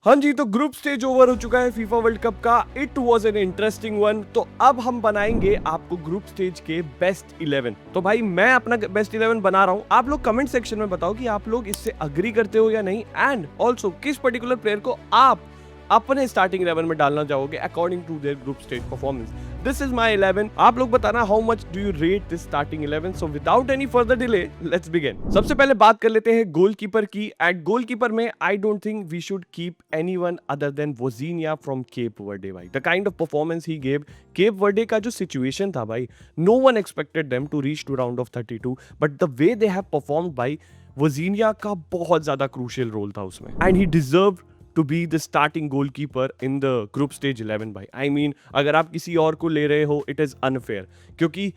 हाँ जी, तो group stage over हो चुका है फीफा वर्ल्ड कप का। It was an interesting one. तो अब हम बनाएंगे आपको ग्रुप स्टेज के बेस्ट 11। तो भाई मैं अपना बेस्ट 11 बना रहा हूँ। आप लोग कमेंट सेक्शन में बताओ कि आप लोग इससे अग्री करते हो या नहीं, एंड ऑल्सो किस पर्टिकुलर प्लेयर को आप अपने स्टार्टिंग 11 में डालना चाहोगे according to their group stage performance. This is my 11। आप लोग बताना how much do you rate this starting 11। So without any further delay let's begin. सबसे पहले बात कर लेते हैं गोलकीपर की। एट गोलकीपर में I don't think we should keep anyone other than Vozinha from Cape Verde. भाई the kind of performance he gave, Cape Verde का जो सिचुएशन था भाई, no one expected them to reach to round of 32, but the way they have performed भाई, Vozinha का बहुत ज्यादा crucial role था उसमें, and he deserve to be the starting goalkeeper in the group stage 11 भाई। I mean अगर आप किसी और को ले रहे हो it is unfair, क्योंकि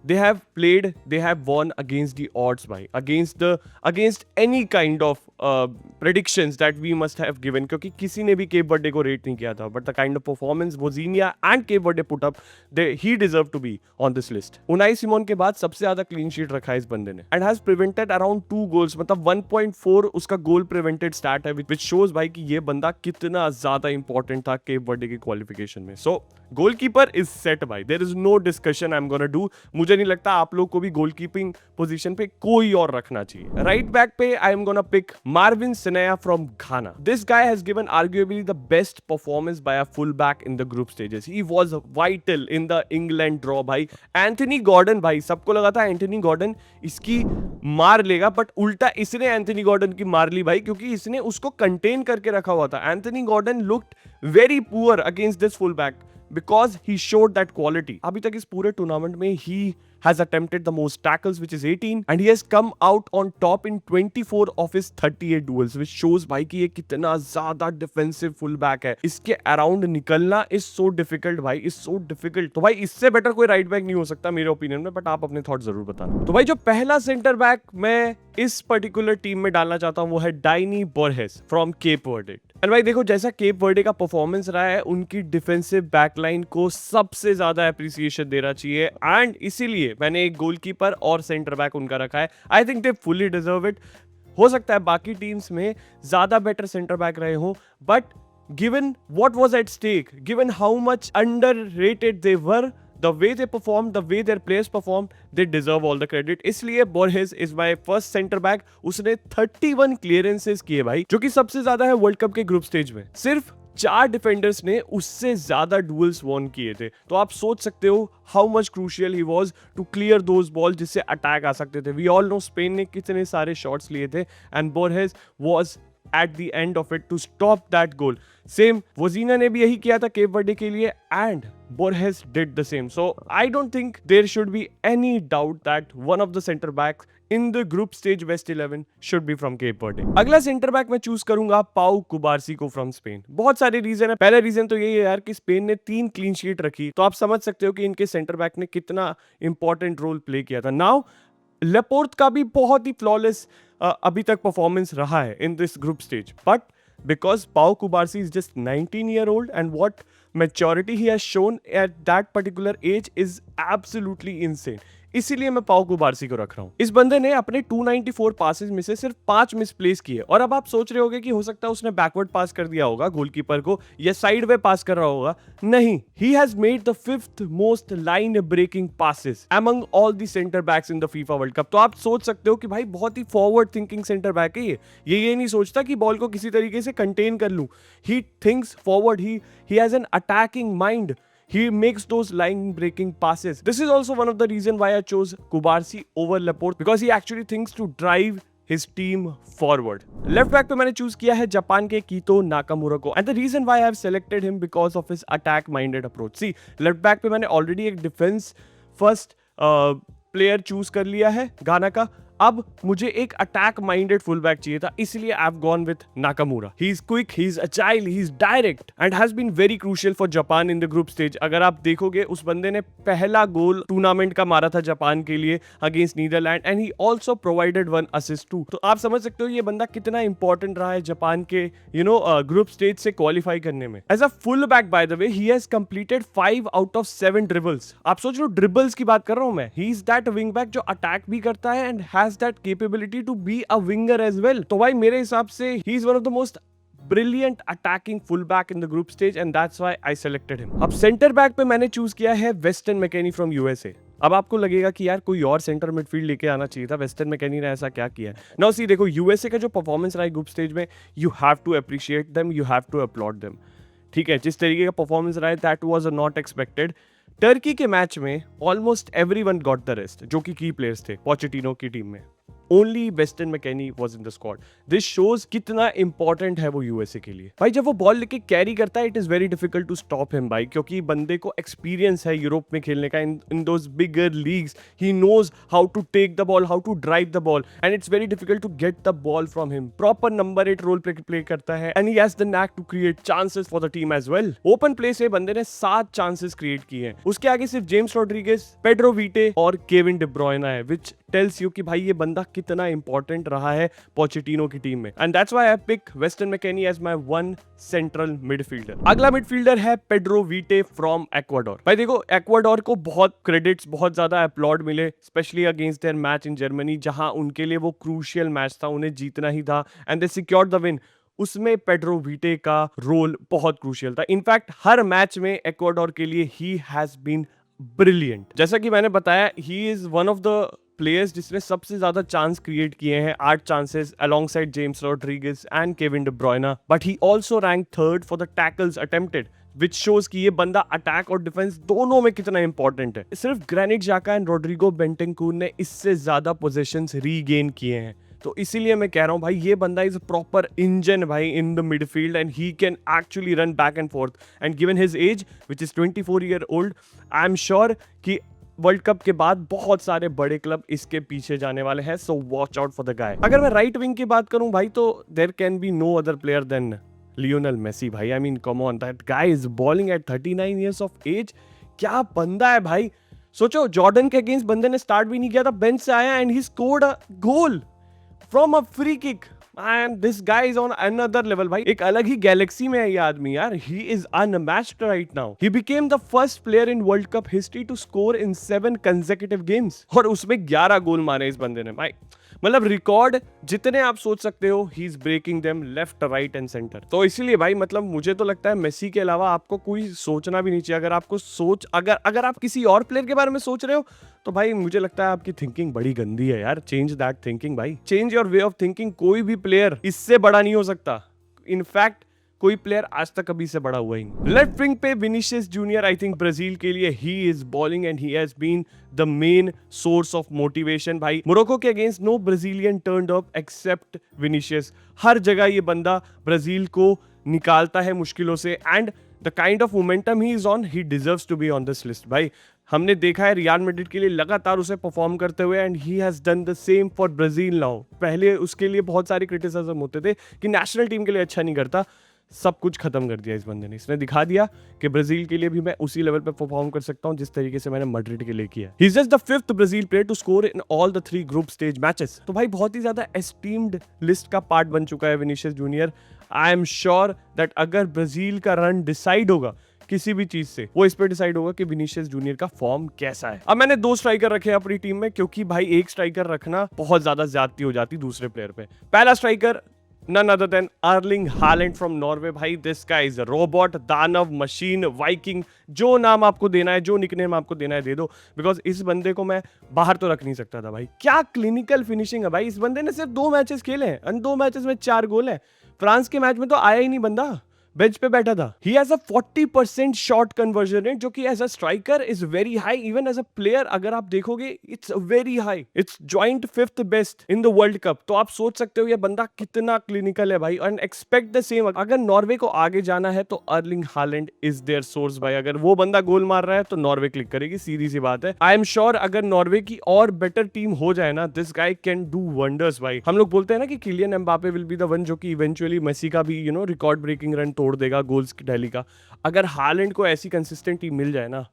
they have played, they have won against the odds भाई, against any kind of predictions that we must have given, क्योंकि किसी ने भी केप वर्डे को रेट नहीं किया था, but the kind of performance वोजीनिया and Cape Verde put up, he deserved to be on this list। Unai Simone के बाद सबसे ज्यादा क्लीन शीट रखा है इस बंदे ने, and has prevented around 2 goals, मतलब 1.4 उसका गोल प्रिवेंटेड स्टैट है, which shows भाई कि ये बंदा कितना ज्यादा इंपॉर्टेंट था केप वर्डे की क्वालिफिकेशन में। सो गोलकीपर इज सेट भाई, there is no discussion I am gonna do. मुझे नहीं लगता आप लोग को भी गोलकीपिंग पोजीशन पे कोई और रखना चाहिए। राइट बैक पे I am gonna pick Marvin Senaya from Ghana. This guy has given arguably the best performance by a full back in the group stages. He was vital in the England draw भाई। Anthony Gordon भाई, सबको लगा था Anthony Gordon इसकी मार लेगा, but उल्टा इसने एंथनी गॉर्डन की मार ली भाई, क्योंकि इसने उसको कंटेन करके रखा हुआ था। Anthony Gordon looked very poor against this full back because he showed that quality। अभी तक इस पूरे टूर्नामेंट में he has attempted the most tackles, which is 18, and he has come out on top in 24 of his 38 duels, which shows भाई कि ये कितना ज्यादा डिफेंसिव फुल बैक है। इसके अराउंड निकलना is so difficult भाई, is so difficult। तो भाई इससे बेटर कोई राइट बैक नहीं हो सकता मेरे ओपिनियन में, बट आप अपने थॉट जरूर बताना। तो भाई जो पहला सेंटर बैक मैं इस पर्टिकुलर टीम में डालना चाहता हूं वो है डाइनी Borges from Cape Verde. And भाई देखो, जैसा केप वर्डे का परफॉर्मेंस रहा है, उनकी डिफेंसिव बैकलाइन को सबसे ज्यादा एप्रिसिएशन देना चाहिए, एंड इसीलिए मैंने एक गोलकीपर और सेंटर बैक उनका रखा है। I think they fully deserve it. हो सकता है बाकी टीम्स में ज्यादा बेटर सेंटर बैक रहे हो, but given what was at stake, given how much underrated they were, the way they performed, the way their players performed, they deserve all the credit। इसलिए Borges is my first center back। उसने 31 clearances किए भाई, जो कि सबसे ज्यादा है world cup के ग्रुप स्टेज में। सिर्फ 4 डिफेंडर्स ने उससे ज्यादा डुअल्स वॉन किए थे। तो आप सोच सकते हो how much crucial he was to clear those ball जिससे अटैक आ सकते थे। वी ऑल नो स्पेन ने कितने सारे शॉट्स लिए थे, and Borges was at the end of it to stop that goal। Same वोजीनिया ने भी यही किया था केप वर्डे के लिए, and Borges did the same। So I don't think there should be any doubt that one of the center backs in the group stage best 11 should be from Cape Verde। अगला centre back मैं choose करूंगा पाउ कुबार्सी को from Spain. बहुत सारे reason है। पहला reason तो यही है यार कि स्पेन ने 3 क्लीन शीट रखी, तो आप समझ सकते हो कि इनके सेंटर बैक ने कितना इंपॉर्टेंट रोल प्ले किया था। नाउ लेपोर्ट का भी बहुत ही फ्लॉलेस अभी तक परफॉर्मेंस रहा है in this group stage, but because Pau Cubarsi is just 19 year old and what maturity he has shown at that particular age is absolutely insane। इसीलिए मैं पाउ कुबार्सी को रख रहा हूं। इस बंदे ने अपने 294 पासेस में से सिर्फ 5 मिसप्लेस किए, और अब आप सोच रहे होगे कि हो सकता है उसने बैकवर्ड पास कर दिया होगा गोलकीपर को, या साइड वे पास कर रहा होगा। नहीं, he has made the 5th most line breaking passes among all the centre backs in the FIFA World Cup. तो आप सोच सकते हो कि भाई बहुत ही फॉरवर्ड थिंकिंग सेंटर बैक है ये नहीं सोचता कि बॉल को किसी तरीके से कंटेन कर लूं। He thinks forward, he has an attacking mind. He makes those line-breaking passes। This is also one of the reason why I chose Kubarsi over Laporte, because he actually thinks to drive his team forward। Left back पे मैंने choose किया है Japan के Keito Nakamura को, and the reason why I have selected him because of his attack minded approach. See, left back पे मैंने already एक defence first player choose कर लिया है गाना का। अब मुझे एक अटैक माइंडेड फुल बैक चाहिए था, इसलिए I have gone with Nakamura. He is quick, he is agile, he is direct, and has been very crucial for Japan in the group stage. अगर आप देखोगे, उस बंदे ने पहला गोल टूर्नामेंट का मारा था जापान के लिए against Netherland, and he also provided 1 assist too. तो आप समझ सकते हो ये बंदा कितना इंपॉर्टेंट रहा है जापान के ग्रुप स्टेज से क्वालिफाई करने में। As a full back by the way, he has completed 5 out of 7 dribbles. आप सोच लो ड्रिबल्स की बात कर रहा हूं मैं। He is that wing back जो अटैक भी करता है and has that capability to be a winger as well। तो भाई मेरे हिसाब से he is one of the most brilliant attacking fullback in the group stage and that's why I selected him. अब सेंटर बैक पे मैंने choose किया है वेस्टन मैकेनी फ्रॉम यूएसए। अब आपको लगेगा कि यार कोई और सेंटर मिडफील्ड लेके आना चाहिए था, वेस्टन मैकेनी ने ऐसा क्या किया है। नाउ सी देखो यूएसए का जो परफॉर्मेंस रहा है ग्रुप स्टेज में, you have to appreciate them, you have to upload them. ठीक है, जिस तरीके का परफॉर्मेंस रहा है that was not expected. Turkey के मैच में almost everyone got the rest, जो कि की प्लेयर्स थे पोचेटिनो की टीम में। Only Weston McKennie was in the squad. This shows कितना इंपॉर्टेंट है वो यूएसए के लिए। भाई जब वो बॉल लेके कैरी करता है it is very difficult to stop him भाई, क्योंकि बंदे को एक्सपीरियंस है यूरोप में खेलने का, in those bigger leagues he knows how to take the ball, how to drive the ball and it's very difficult to get the ball from him. Proper number 8 role play करता है and he has the knack to create chances for the team as well. Open play से बंदे ने 7 chances create किए हैं, उसके आगे सिर्फ जेम्स रोड्रिगेज, पेड्रो वीटे और केविन डी ब्रुयना है, विच टेल्स यू कि भाई ये बंदा कितना इंपॉर्टेंट रहा है पोचेटिनो की टीम में। And that's why I pick Weston McKennie as my one central midfielder. अगला मिडफील्डर है पेड्रो वीटे फ्रॉम एक्वाडोर। भाई देखो एक्वाडोर को बहुत क्रेडिट्स, बहुत ज्यादा अपलॉड मिले, specially against their match in Germany, जहां उनके लिए वो क्रूशियल मैच था, उन्हें जीतना ही था and they secured the win. उसमें पेड्रो वीटे का रोल बहुत क्रूशियल था। इनफैक्ट हर मैच में एक्वाडोर के लिए ही हैज बीन ब्रिलियंट। जैसा कि मैंने बताया he is one of the players जिसने सबसे ज्यादा चांस क्रिएट किए हैं, 8 chances alongside James Rodriguez and Kevin De Bruyne, but he also rank third for the tackles attempted, which shows कि ये बंदा अटैक और डिफेंस दोनों में कितना इंपॉर्टेंट है। सिर्फ ग्रेनिट जाका एंड रोड्रिगो बेंटेंकूर ने इससे ज्यादा पोजीशंस रीगेन किए हैं, तो इसीलिए मैं कह रहा हूं भाई ये बंदा इज प्रॉपर इंजन भाई in the midfield and he can actually run back and fourth and given his age which is 24 year old, I am sure कि वर्ल्ड कप के बाद बहुत सारे बड़े क्लब इसके पीछे जाने वाले हैं, so watch out for the guy. अगर मैं राइट विंग की बात करूं भाई तो there can be no other player than Lionel Messi भाई। I mean come on, that guy is balling at 39 years of age. क्या बंदा है भाई, सोचो जॉर्डन के अगेंस्ट बंदे ने स्टार्ट भी नहीं किया था, बेंच से आया and he scored a goal from a free kick and this guy is on another level भाई। एक अलग ही गैलेक्सी में है ये आदमी यार। He is unmatched right now. He became the first player in World Cup history to score in 7 consecutive games और उसमें 11 गोल मारे इस बंदे ने भाई। मतलब रिकॉर्ड जितने आप सोच सकते हो he is breaking them left right and centre. तो इसीलिए भाई मतलब मुझे तो लगता है मेसी के अलावा आपको कोई सोचना भी नहीं चाहिए। अगर आपको अगर आप किसी और प्लेयर के बारे में सोच रहे हो तो भाई मुझे लगता है आपकी थिंकिंग बड़ी गंदी है यार। चेंज दैट थिंकिंग भाई, change your way of thinking. कोई भी प्लेयर इससे बड़ा नहीं हो सकता। इनफैक्ट कोई प्लेयर आज तक कभी से बड़ा हुआ ही नहीं। लेफ्ट विंग पे Vinicius Junior, I think Brazil के लिए he is balling and he has been the main source of motivation भाई। मोरक्को के against no Brazilian turned up except Vinicius. हर जगह ये बंदा ब्राजील को निकालता है मुश्किलों से and the kind of momentum he is on, he deserves to be on this list भाई। हमने देखा है रियल मैड्रिड के लिए लगातार उसे परफॉर्म करते हुए and he has done the same for Brazil now. पहले उसके लिए बहुत सारे क्रिटिसिज्म होते थे कि नेशनल टीम के लिए अच्छा नहीं करता, सब कुछ खत्म कर दिया इस बंदे ने। इसने दिखा दिया कि ब्राजील के लिए भी मैं उसी लेवल पे परफॉर्म कर सकता हूं जिस तरीके से मैंने मैड्रिड के लिए किया। He is just the 5th Brazil player to score in all the 3 group stage matches. तो भाई बहुत ही ज्यादा एस्टीम्ड लिस्ट का पार्ट बन चुका है Vinicius Junior. I am sure that अगर ब्राजील का रन डिसाइड होगा किसी भी चीज से, वो इस पे डिसाइड होगा कि विनीशियस जूनियर का फॉर्म कैसा है। अब मैंने 2 स्ट्राइकर रखे हैं अपनी टीम में, क्योंकि भाई एक स्ट्राइकर रखना बहुत ज्यादा ज्यादती हो जाती दूसरे प्लेयर पे। पहला striker none other than Erling Haaland from Norway भाई। this guy is a robot, दानव, मशीन, वाइकिंग, जो नाम आपको देना है, जो निकनेम आपको देना है दे दो, बिकॉज इस बंदे को मैं बाहर तो रख नहीं सकता था भाई। क्या क्लिनिकल फिनिशिंग है भाई। इस बंदे ने सिर्फ 2 मैचेस खेले हैं और 2 मैचेस में 4 गोल है। फ्रांस के मैच में तो आया ही नहीं बंदा, बेंच पे बैठा था। He has a 40% shot conversion rate, जो कि as a striker is very high. Even as a player अगर आप देखोगे it's very high, it's joint 5th best in the World Cup. तो आप सोच सकते हो ये बंदा कितना क्लिनिकल है भाई एंड एक्सपेक्ट द सेम। अगर नॉर्वे को आगे जाना है तो Erling Haaland is their source भाई। अगर वो बंदा गोल मार रहा है तो नॉर्वे क्लिक करेगी, सीधी सी बात है। आई एम श्योर अगर नॉर्वे की और बेटर टीम हो जाए ना, this guy can do wonders भाई। हम लोग बोलते हैं ना कि Kylian Mbappe will be the one जो कि इवेंचुअली मेसी का भी रिकॉर्ड ब्रेकिंग रन तोड़ देगा गोल्स की टैली का। अगर हालैंड को ऐसी कंसिस्टेंट टीम मिल जाए ना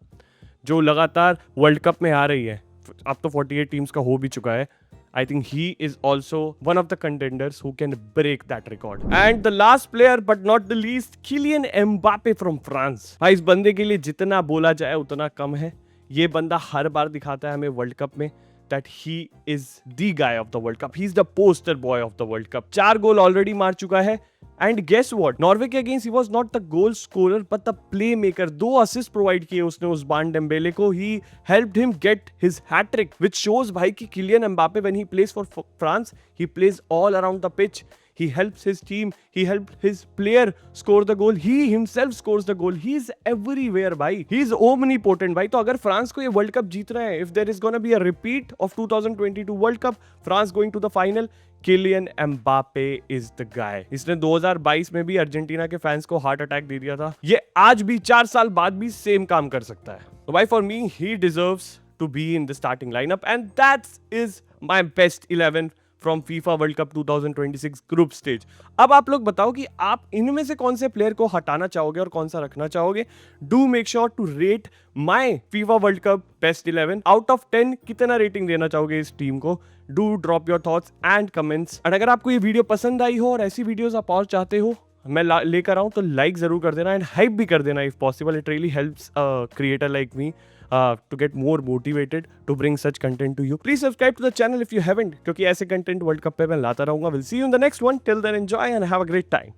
जो लगातार वर्ल्ड कप में आ रही है, अब तो 48 टीम्स का हो भी चुका है, I think he is also one of the contenders who can break that record. And the last player but not the least, Kylian Mbappe from France. भाई इस बंदे के लिए जितना बोला जाए उतना कम है। ये बंदा हर बार दिखाता है हमें वर्ल्ड कप में that he is the guy of the World Cup. He is the poster boy of the World Cup. 4 goal already मार चुका है एंड गेस व्हाट, नॉर्वे के against he was not the goal scorer but the play maker. 2 assist provide किए उसने Ousmane Dembele को। He helped him get his hattrick which shows भाई कि Kylian Mbappe when he plays for France he plays all around the pitch. He helps his team, he helped his player score the goal, he himself scores the goal, he is everywhere भाई, he is omnipotent भाई. तो अगर France को ये world cup जीतना है, if there is gonna be a repeat of 2022 World Cup, France going to the final, Kylian Mbappe is the guy. इसने 2022 में भी अर्जेंटीना के फैंस को हार्ट अटैक दे दिया था, ये आज भी 4 साल बाद भी सेम काम कर सकता है. तो भाई for me he deserves to be in the starting lineup and that is my best 11 from FIFA World Cup 2026 group stage. अब आप लोग बताओ कि आप इनमें से कौन से प्लेयर को हटाना चाहोगे और कौन सा रखना चाहोगे. Do make sure to rate my FIFA World Cup best 11 out of 10. कितना रेटिंग देना चाहोगे इस टीम को? Do drop your thoughts and comments. And अगर आपको ये वीडियो पसंद आई हो और ऐसी वीडियोस आप और चाहते हो मैं लेकर आऊं तो लाइक जरूर कर देना एंड हाइप भी कर देना if possible. It really helps creator like me to get more motivated to bring such content to you. Please subscribe to the channel if you haven't, क्योंकि ऐसे content वर्ल्ड कप पे मैं लाता रहूंगा. We'll see you in the next one. Till then, enjoy and have a great time.